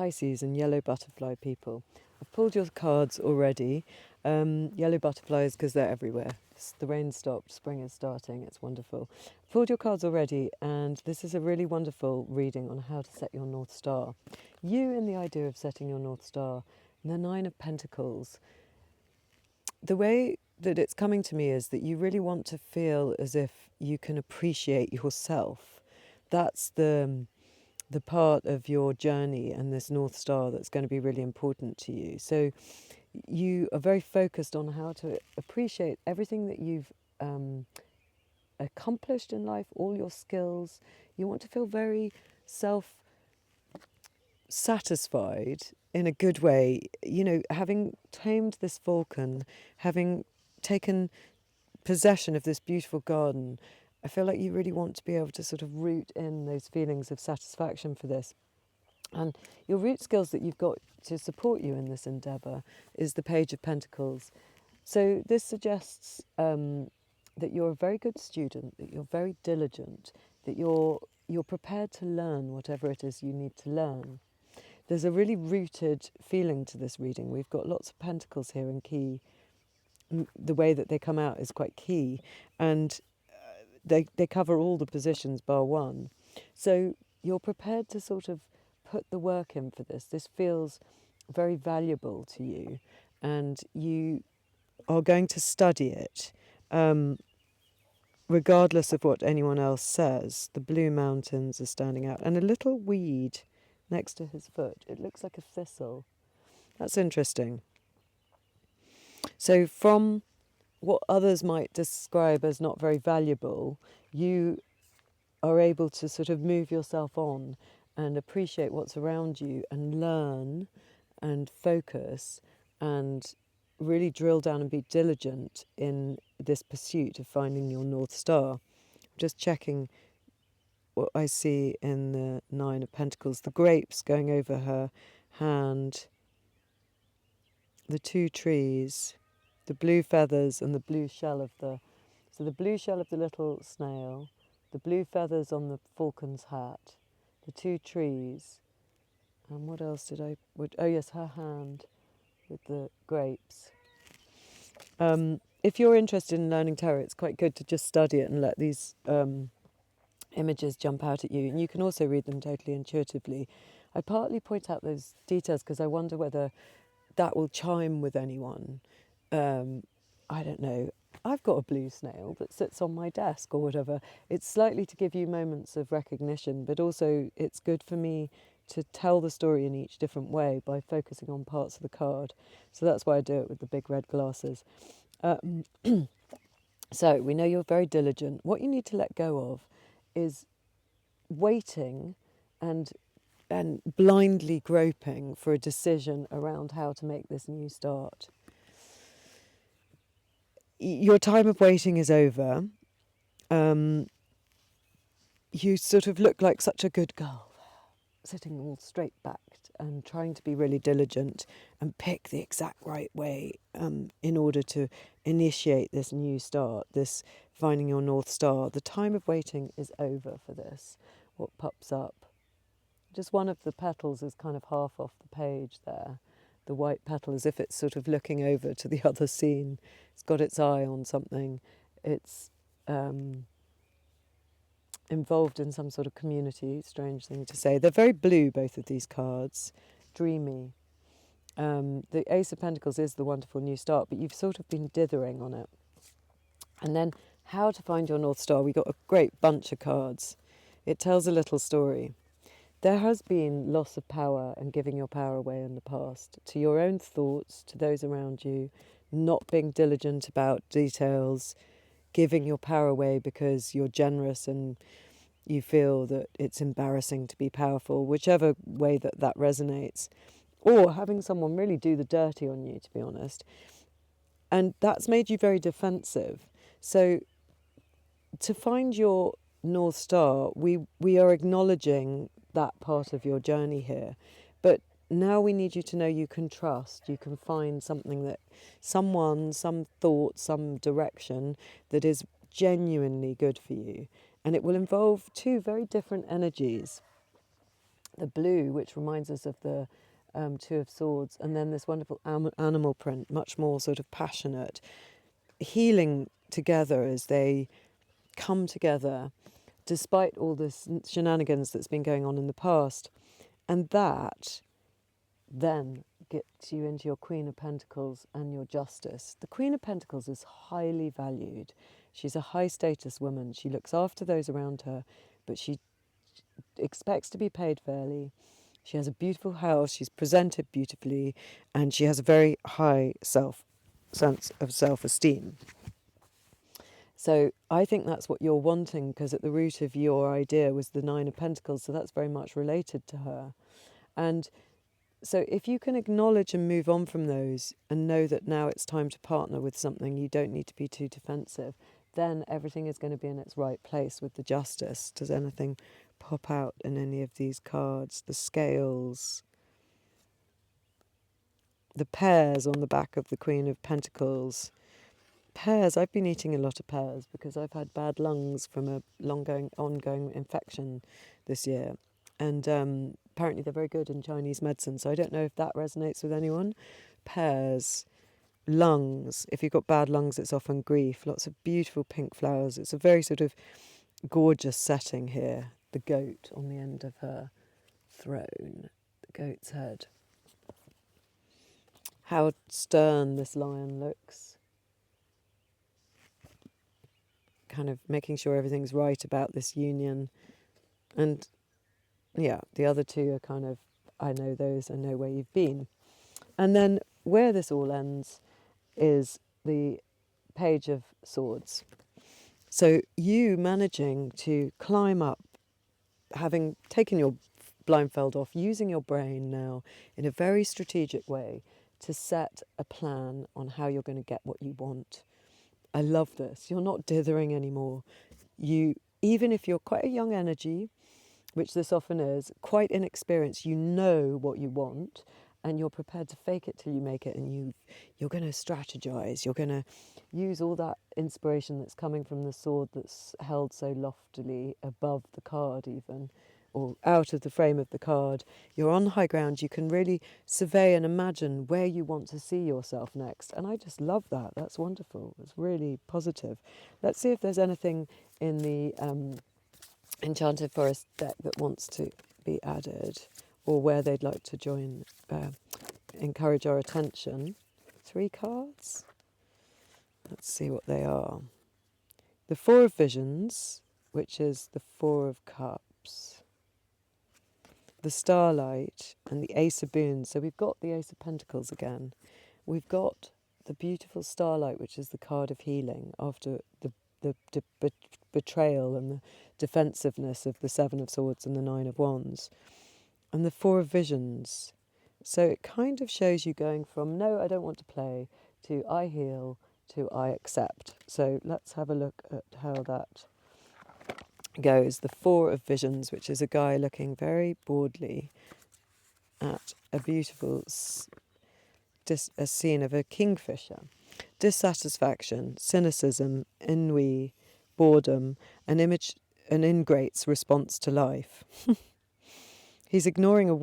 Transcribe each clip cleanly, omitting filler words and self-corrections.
Pisces and yellow butterfly people. I've pulled your cards already. Yellow butterflies because they're everywhere. The rain stopped, spring is starting, it's wonderful. I've pulled your cards already, and this is a really wonderful reading on how to set your North Star. You in the idea of setting your North Star, and the Nine of Pentacles. The way that it's coming to me is that you really want to feel as if you can appreciate yourself. That's the part of your journey and this North Star that's going to be really important to you. So you are very focused on how to appreciate everything that you've accomplished in life, all your skills. You want to feel very self-satisfied in a good way. You know, having tamed this falcon, having taken possession of this beautiful garden, I feel like you really want to be able to sort of root in those feelings of satisfaction for this. And your root skills that you've got to support you in this endeavour is the Page of Pentacles. So this suggests that you're a very good student, that you're very diligent, that you're prepared to learn whatever it is you need to learn. There's a really rooted feeling to this reading. We've got lots of pentacles here in key. The way that they come out is quite key, and they cover all the positions bar one. So you're prepared to sort of put the work in for this. This feels very valuable to you, and you are going to study it regardless of what anyone else says. The blue mountains are standing out, and a little weed next to his foot. It looks like a thistle. That's interesting. So from what others might describe as not very valuable, you are able to sort of move yourself on and appreciate what's around you and learn and focus and really drill down and be diligent in this pursuit of finding your North Star. Just checking what I see in the Nine of Pentacles. The grapes going over her hand, the two trees, the blue feathers and the blue shell of the... So the blue shell of the little snail, the blue feathers on the falcon's hat, the two trees, and what else did I... Oh yes, her hand with the grapes. If you're interested in learning tarot, it's quite good to just study it and let these images jump out at you. And you can also read them totally intuitively. I partly point out those details because I wonder whether that will chime with anyone. I don't know. I've got a blue snail that sits on my desk or whatever. It's slightly to give you moments of recognition, but also it's good for me to tell the story in each different way by focusing on parts of the card. So that's why I do it with the big red glasses. So we know you're very diligent. What you need to let go of is waiting and blindly groping for a decision around how to make this new start. Your time of waiting is over. You sort of look like such a good girl, sitting all straight backed and trying to be really diligent and pick the exact right way in order to initiate this new start, this finding your North Star. The time of waiting is over for this. What pops up? Just one of the petals is kind of half off the page there. The white petal, as if it's sort of looking over to the other scene. It's got its eye on something. It's involved in some sort of community, strange thing to say. They're very blue, both of these cards, dreamy. The Ace of Pentacles is the wonderful new start, but you've sort of been dithering on it. And then how to find your North Star. We got a great bunch of cards. It tells a little story. There has been loss of power and giving your power away in the past, to your own thoughts, to those around you, not being diligent about details, giving your power away because you're generous and you feel that it's embarrassing to be powerful, whichever way that resonates, or having someone really do the dirty on you, to be honest. And that's made you very defensive. So to find your North Star, we are acknowledging that part of your journey here. But now we need you to know you can trust, you can find something that someone, some thought, some direction that is genuinely good for you. And it will involve two very different energies. the blue, which reminds us of the Two of Swords, and then this wonderful animal print, much more sort of passionate, healing together as they come together, despite all this shenanigans that's been going on in the past. And that then gets you into your Queen of Pentacles and your Justice. The Queen of Pentacles is highly valued. She's a high status woman. She looks after those around her, but she expects to be paid fairly. She has a beautiful house, she's presented beautifully, and she has a very high sense of self-esteem. So I think that's what you're wanting, because at the root of your idea was the Nine of Pentacles, so that's very much related to her. And so if you can acknowledge and move on from those and know that now it's time to partner with something, you don't need to be too defensive, then everything is going to be in its right place with the Justice. Does anything pop out in any of these cards? The Scales, the pears on the back of the Queen of Pentacles. Pears, I've been eating a lot of pears because I've had bad lungs from a ongoing infection this year. And apparently they're very good in Chinese medicine, so I don't know if that resonates with anyone. Pears, lungs, if you've got bad lungs, it's often grief. Lots of beautiful pink flowers. It's a very sort of gorgeous setting here. The goat on the end of her throne, the goat's head. How stern this lion looks. Kind of making sure everything's right about this union. And yeah, the other two are kind of, I know those, I know where you've been. And then where this all ends is the Page of Swords. So you managing to climb up, having taken your blindfold off, using your brain now in a very strategic way to set a plan on how you're going to get what you want. I love this. You're not dithering anymore. You, even if you're quite a young energy, which this often is, quite inexperienced, you know what you want and you're prepared to fake it till you make it, and you're going to strategize. You're going to use all that inspiration that's coming from the sword that's held so loftily above the card even, or out of the frame of the card. You're on high ground. You can really survey and imagine where you want to see yourself next. And I just love that. That's wonderful. It's really positive. Let's see if there's anything in the Enchanted Forest deck that wants to be added, or where they'd like to join, encourage our attention. 3 cards. Let's see what they are. The Four of Visions, which is the Four of Cups. The Starlight and the Ace of Boons. So we've got the Ace of Pentacles again. We've got the beautiful Starlight, which is the card of healing after the betrayal and the defensiveness of the Seven of Swords and the Nine of Wands. And the Four of Visions. So it kind of shows you going from, no, I don't want to play, to I heal, to I accept. So let's have a look at how that goes. The Four of Visions, which is a guy looking very boredly at a beautiful a scene of a kingfisher. Dissatisfaction, cynicism, ennui, boredom, an ingrate's response to life. He's ignoring a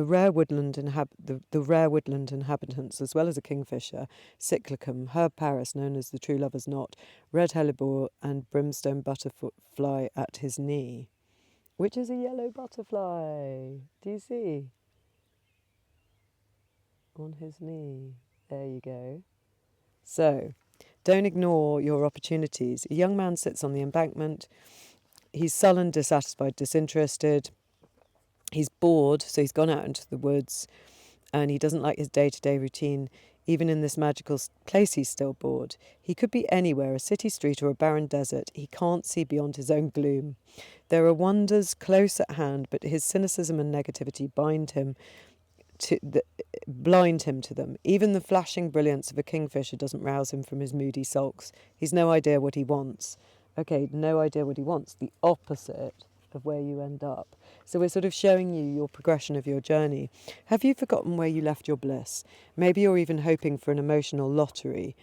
rare woodland the rare woodland inhabitants, as well as a kingfisher, cyclicum, herb Paris, known as the true lover's knot, red hellebore, and brimstone butterfly at his knee, which is a yellow butterfly. Do you see? On his knee. There you go. So, don't ignore your opportunities. A young man sits on the embankment. He's sullen, dissatisfied, disinterested. He's bored, so he's gone out into the woods, and he doesn't like his day-to-day routine. Even in this magical place, he's still bored. He could be anywhere, a city street or a barren desert. He can't see beyond his own gloom. There are wonders close at hand, but his cynicism and negativity blind him to them. Even the flashing brilliance of a kingfisher doesn't rouse him from his moody sulks. He's no idea what he wants. Okay, no idea what he wants. The opposite of where you end up. So we're sort of showing you your progression of your journey. Have you forgotten where you left your bliss? Maybe you're even hoping for an emotional lottery.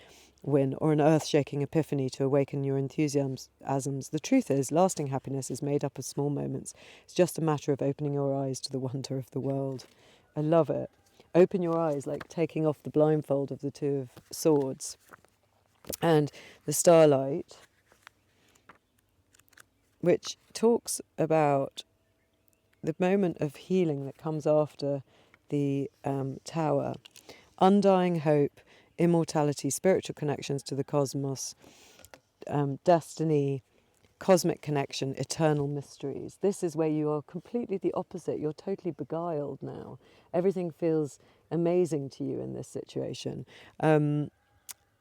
win, or an earth-shaking epiphany to awaken your enthusiasms. The truth is, lasting happiness is made up of small moments. It's just a matter of opening your eyes to the wonder of the world. I love it. Open your eyes, like taking off the blindfold of the Two of Swords. And the Starlight, which talks about the moment of healing that comes after the Tower. Undying hope, immortality, spiritual connections to the cosmos, destiny, cosmic connection, eternal mysteries. This is where you are completely the opposite. You're totally beguiled now. Everything feels amazing to you in this situation.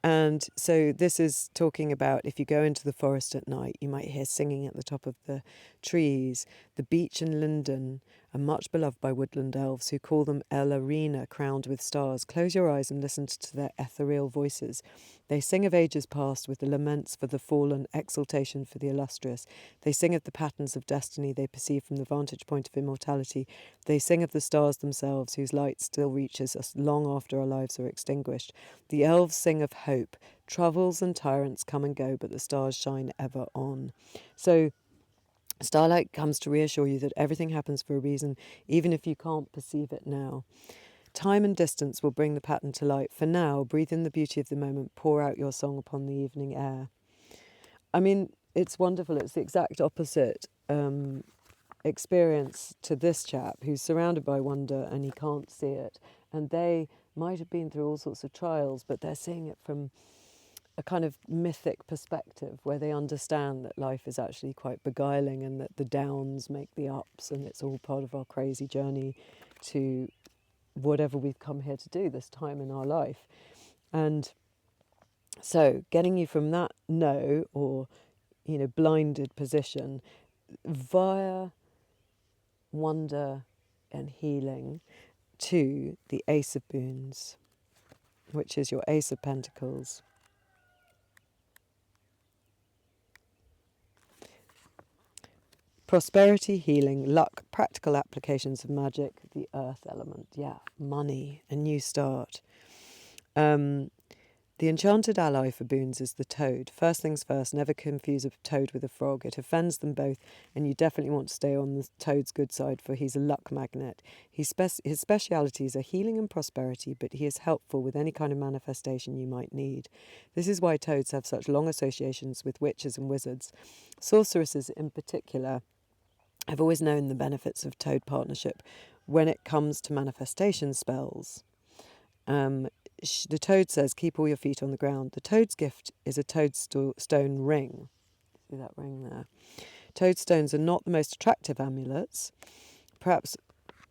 And so this is talking about if you go into the forest at night, you might hear singing at the top of the trees. The beech and linden are much beloved by woodland elves who call them El Arena, crowned with stars. Close your eyes and listen to their ethereal voices. They sing of ages past with the laments for the fallen, exultation for the illustrious. They sing of the patterns of destiny they perceive from the vantage point of immortality. They sing of the stars themselves, whose light still reaches us long after our lives are extinguished. The elves sing of hope. Troubles and tyrants come and go, but the stars shine ever on. So Starlight comes to reassure you that everything happens for a reason, even if you can't perceive it now. Time and distance will bring the pattern to light. For now, breathe in the beauty of the moment, pour out your song upon the evening air. I mean, it's wonderful. It's the exact opposite experience to this chap who's surrounded by wonder and he can't see it. And they might have been through all sorts of trials, but they're seeing it from a kind of mythic perspective where they understand that life is actually quite beguiling and that the downs make the ups and it's all part of our crazy journey to whatever we've come here to do this time in our life. And so getting you from that no or, blinded position via wonder and healing to the Ace of Boons, which is your Ace of Pentacles. Prosperity, healing, luck, practical applications of magic, the earth element, money, a new start. The enchanted ally for boons is the toad. First things first, never confuse a toad with a frog. It offends them both, and you definitely want to stay on the toad's good side, for he's a luck magnet. His specialities are healing and prosperity, but he is helpful with any kind of manifestation you might need. This is why toads have such long associations with witches and wizards. Sorceresses in particular have always known the benefits of toad partnership when it comes to manifestation spells. The toad says, keep all your feet on the ground. The toad's gift is a toadstone ring. See that ring there? Toadstones are not the most attractive amulets, perhaps,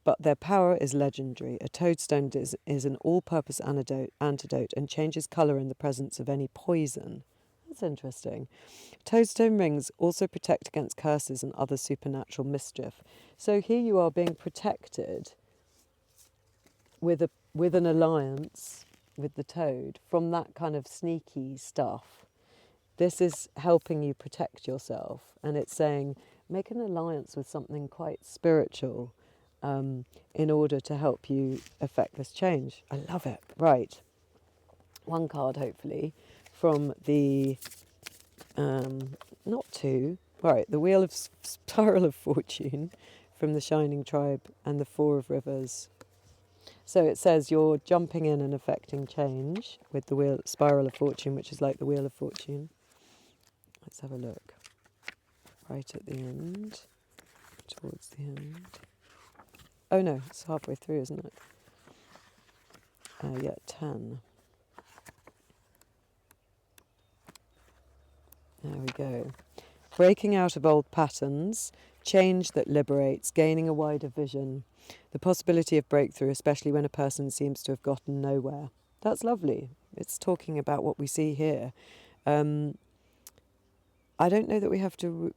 but their power is legendary. A toadstone is an all-purpose antidote and changes colour in the presence of any poison. That's interesting. Toadstone rings also protect against curses and other supernatural mischief. So here you are being protected with an alliance with the toad from that kind of sneaky stuff. This is helping you protect yourself, and it's saying make an alliance with something quite spiritual in order to help you affect this change. I love it. Right. One card, hopefully, from the not two. Right, the Wheel of Spiral of Fortune from the Shining Tribe and the Four of Rivers. So it says you're jumping in and affecting change with the Spiral of Fortune, which is like the Wheel of Fortune. Let's have a look. Right at the end. Towards the end. Oh no, it's halfway through, isn't it? 10. There we go. Breaking out of old patterns, change that liberates, gaining a wider vision, the possibility of breakthrough, especially when a person seems to have gotten nowhere. That's lovely. It's talking about what we see here. I don't know that we have to...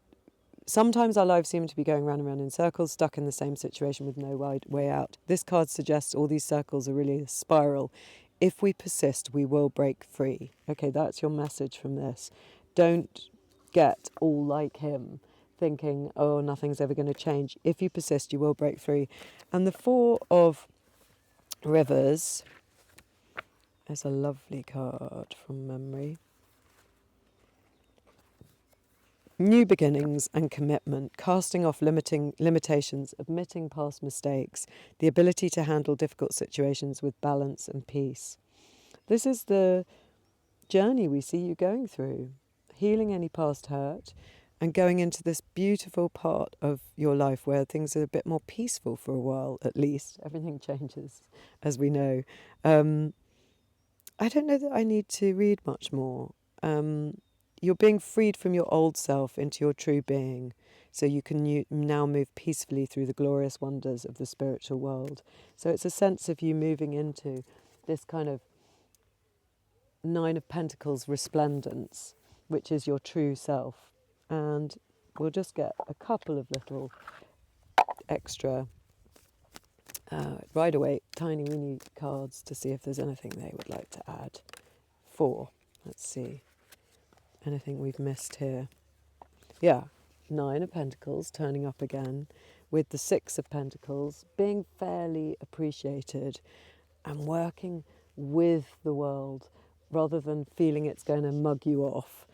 Sometimes our lives seem to be going round and round in circles, stuck in the same situation with no way out. This card suggests all these circles are really a spiral. If we persist, we will break free. Okay, that's your message from this. Don't get all like him, thinking, oh, nothing's ever going to change. If you persist, you will break free. And the Four of Rivers There's a lovely card from memory. New beginnings and commitment, casting off limitations, admitting past mistakes, the ability to handle difficult situations with balance and peace. This is the journey we see you going through, healing any past hurt and going into this beautiful part of your life where things are a bit more peaceful for a while, at least. Everything changes, as we know. I don't know that I need to read much more. You're being freed from your old self into your true being, so you can now move peacefully through the glorious wonders of the spiritual world. So it's a sense of you moving into this kind of Nine of Pentacles resplendence, which is your true self. And we'll just get a couple of little extra Rider-Waite tiny weeny cards to see if there's anything they would like to add. 4. Let's see. Anything we've missed here? Yeah, 9 of Pentacles turning up again with the 6 of Pentacles being fairly appreciated and working with the world rather than feeling it's going to mug you off.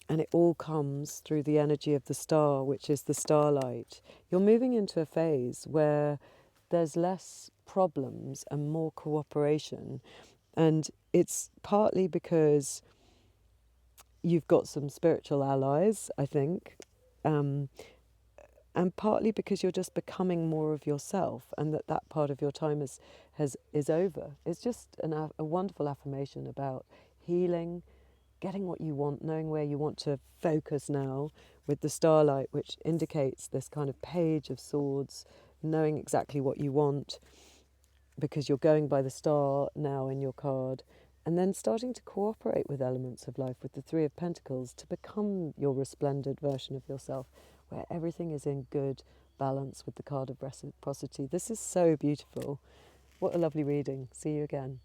And it all comes through the energy of the star, which is the starlight. You're moving into a phase where there's less problems and more cooperation. And it's partly because you've got some spiritual allies, I think, and partly because you're just becoming more of yourself, and that part of your time is over. It's just a wonderful affirmation about healing, getting what you want, knowing where you want to focus now with the starlight, which indicates this kind of page of swords, knowing exactly what you want because you're going by the star now in your card, and then starting to cooperate with elements of life with the 3 of Pentacles to become your resplendent version of yourself, where everything is in good balance with the card of reciprocity. This is so beautiful. What a lovely reading. See you again.